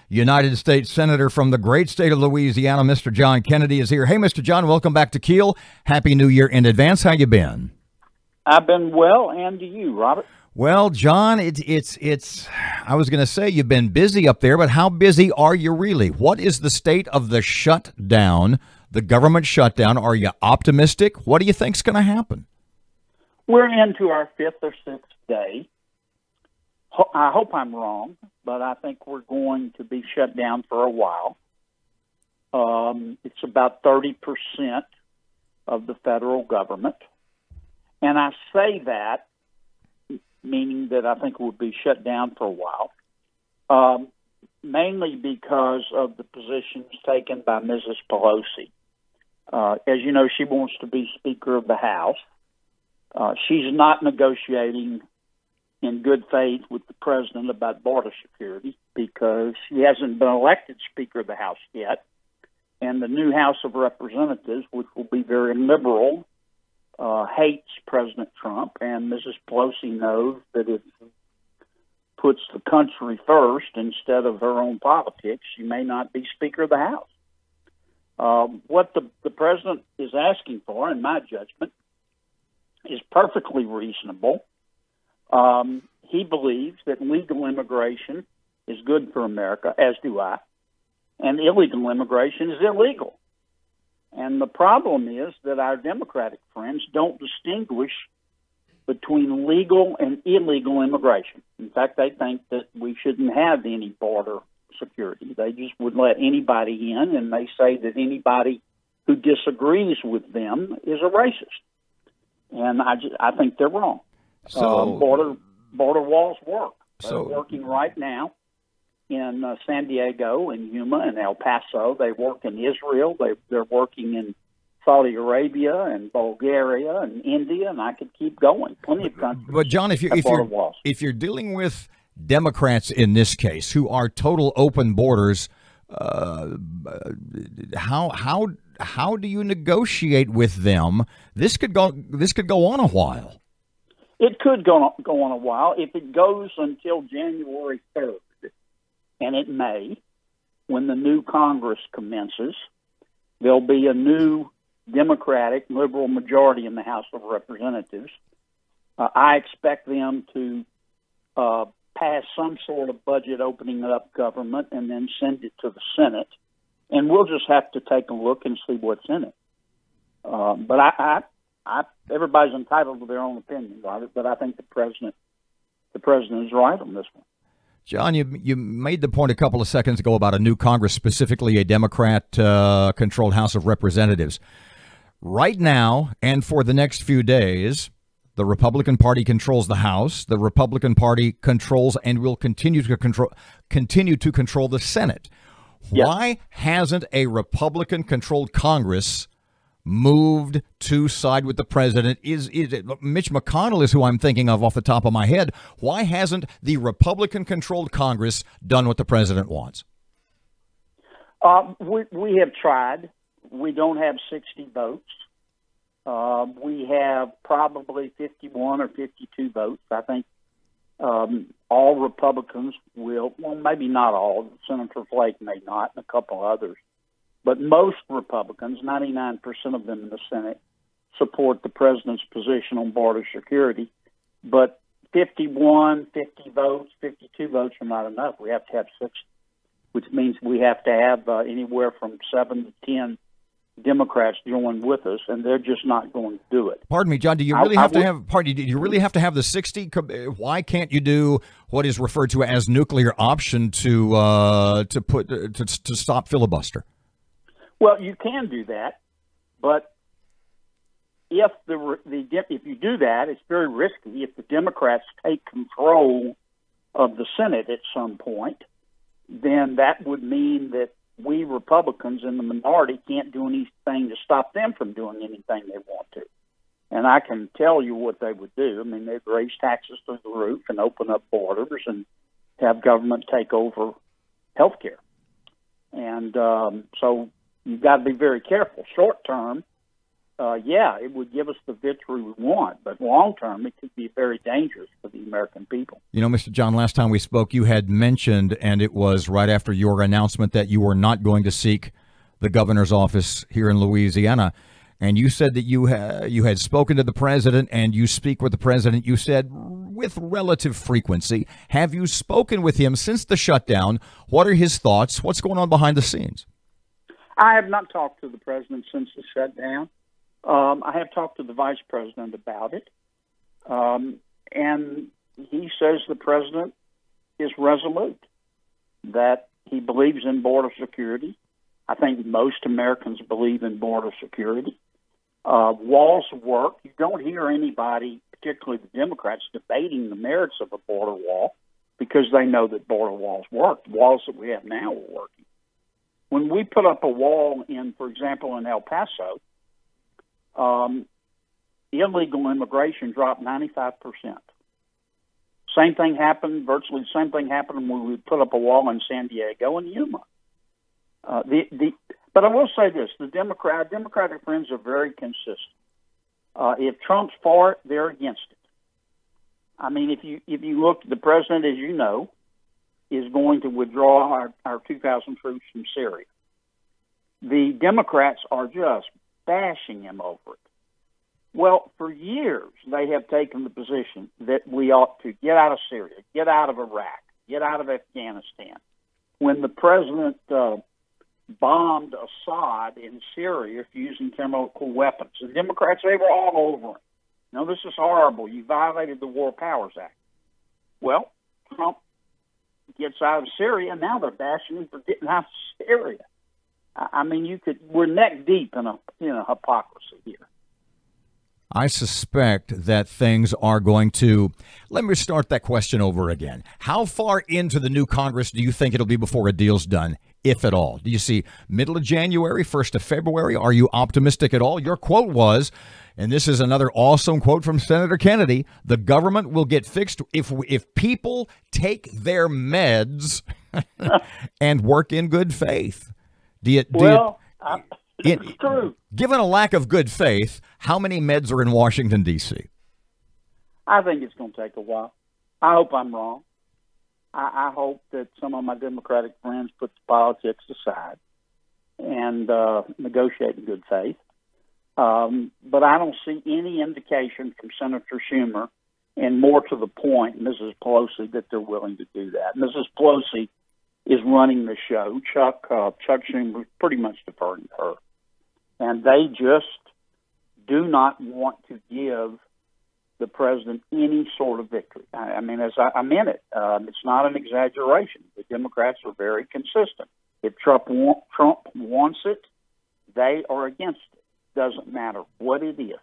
United States Senator from the great state of Louisiana. Mr. John Kennedy is here. Hey, Mr. John, welcome back to KEEL. Happy New Year in advance. How you been? I've been well, and to you, Robert. Well, John, it's. I was going to say you've been busy up there, but how busy are you really? What is the state of the shutdown, the government shutdown? Are you optimistic? What do you think's going to happen? We're into our fifth or sixth day. I hope I'm wrong, but I think we're going to be shut down for a while. It's about 30% of the federal government. And I say that, meaning that I think we'll be shut down for a while, mainly because of the positions taken by Mrs. Pelosi. As you know, she wants to be Speaker of the House. She's not negotiating in good faith with the president about border security because she hasn't been elected Speaker of the House yet. And the new House of Representatives, which will be very liberal, hates President Trump. And Mrs. Pelosi knows that if she puts the country first instead of her own politics, she may not be Speaker of the House. What the president is asking for, in my judgment, is perfectly reasonable. He believes that legal immigration is good for America, as do I, and illegal immigration is illegal. And the problem is that our Democratic friends don't distinguish between legal and illegal immigration. In fact, they think that we shouldn't have any border security. They just wouldn't let anybody in, and they say that anybody who disagrees with them is a racist. And I think they're wrong. So border walls work. So They're working right now in San Diego and Yuma and El Paso. They work in Israel. They're working in Saudi Arabia and Bulgaria and India, and I could keep going. Plenty of countries. But John, if you're dealing with Democrats in this case who are total open borders, how do you negotiate with them? This could go on a while. It could go on a while. If it goes until January 3rd, and it may, when the new Congress commences, there'll be a new Democratic liberal majority in the House of Representatives. I expect them to pass some sort of budget opening up government and then send it to the Senate. And we'll just have to take a look and see what's in it. But everybody's entitled to their own opinion about it. But I think the president is right on this one. John, you made the point a couple of seconds ago about a new Congress, specifically a Democrat-controlled House of Representatives. Right now, and for the next few days, the Republican Party controls the House. The Republican Party controls and will continue to control the Senate. Yeah. Why hasn't a Republican-controlled Congress moved to side with the president? Is it Mitch McConnell is who I'm thinking of off the top of my head. Why hasn't the Republican-controlled Congress done what the president wants? We have tried. We don't have 60 votes. We have probably 51 or 52 votes. I think all Republicans will, well, maybe not all. Senator Flake may not, and a couple others. But most Republicans, 99% of them in the Senate, support the president's position on border security. But 51, 50 votes, 52 votes are not enough. We have to have 60, which means we have to have anywhere from 7 to 10 Democrats join with us, and they're just not going to do it. Pardon me, John. Do you really have to have the 60? Why can't you do what is referred to as nuclear option to stop filibuster? Well, you can do that, but if you do that, it's very risky. If the Democrats take control of the Senate at some point, then that would mean that we Republicans in the minority can't do anything to stop them from doing anything they want to. And I can tell you what they would do. I mean, they'd raise taxes through the roof and open up borders and have government take over health care. And so you've got to be very careful. Short term, yeah, it would give us the victory we want, but long term, it could be very dangerous for the American people. You know, Mr. John, last time we spoke, you had mentioned, and it was right after your announcement that you were not going to seek the governor's office here in Louisiana. And you said that you had spoken to the president, and you speak with the president, you said, with relative frequency. Have you spoken with him since the shutdown? What are his thoughts? What's going on behind the scenes? I have not talked to the president since the shutdown. I have talked to the vice president about it. And he says the president is resolute, that he believes in border security. I think most Americans believe in border security. Walls work. You don't hear anybody, particularly the Democrats, debating the merits of a border wall because they know that border walls work. The walls that we have now are working. When we put up a wall in, for example, in El Paso, illegal immigration dropped 95%. Virtually the same thing happened when we put up a wall in San Diego and Yuma. But I will say this: the Democratic friends are very consistent. If Trump's for it, they're against it. I mean, if you look, the president, as you know, is going to withdraw our 2,000 troops from Syria. The Democrats are just bashing him over it. Well, for years, they have taken the position that we ought to get out of Syria, get out of Iraq, get out of Afghanistan. When the president bombed Assad in Syria using chemical weapons, the Democrats, they were all over him. No, this is horrible. You violated the War Powers Act. Well, Trump gets out of Syria, and now they're bashing him for getting out of Syria. I mean, we're neck deep in a hypocrisy here. I suspect that things are going to, let me start that question over again. How far into the new Congress do you think it'll be before a deal's done, if at all? Do you see middle of January, 1st of February? Are you optimistic at all? Your quote was, and this is another awesome quote from Senator Kennedy, the government will get fixed if people take their meds and work in good faith. It's true. Given a lack of good faith, how many meds are in Washington, D.C.? I think it's going to take a while. I hope I'm wrong. I hope that some of my Democratic friends put the politics aside and negotiate in good faith. But I don't see any indication from Senator Schumer, and more to the point, Mrs. Pelosi, that they're willing to do that. Mrs. Pelosi is running the show. Chuck Schumer is pretty much deferring to her. And they just do not want to give the president any sort of victory. I mean, I meant it. It's not an exaggeration. The Democrats are very consistent. If Trump wants it, they are against it. Doesn't matter what it is.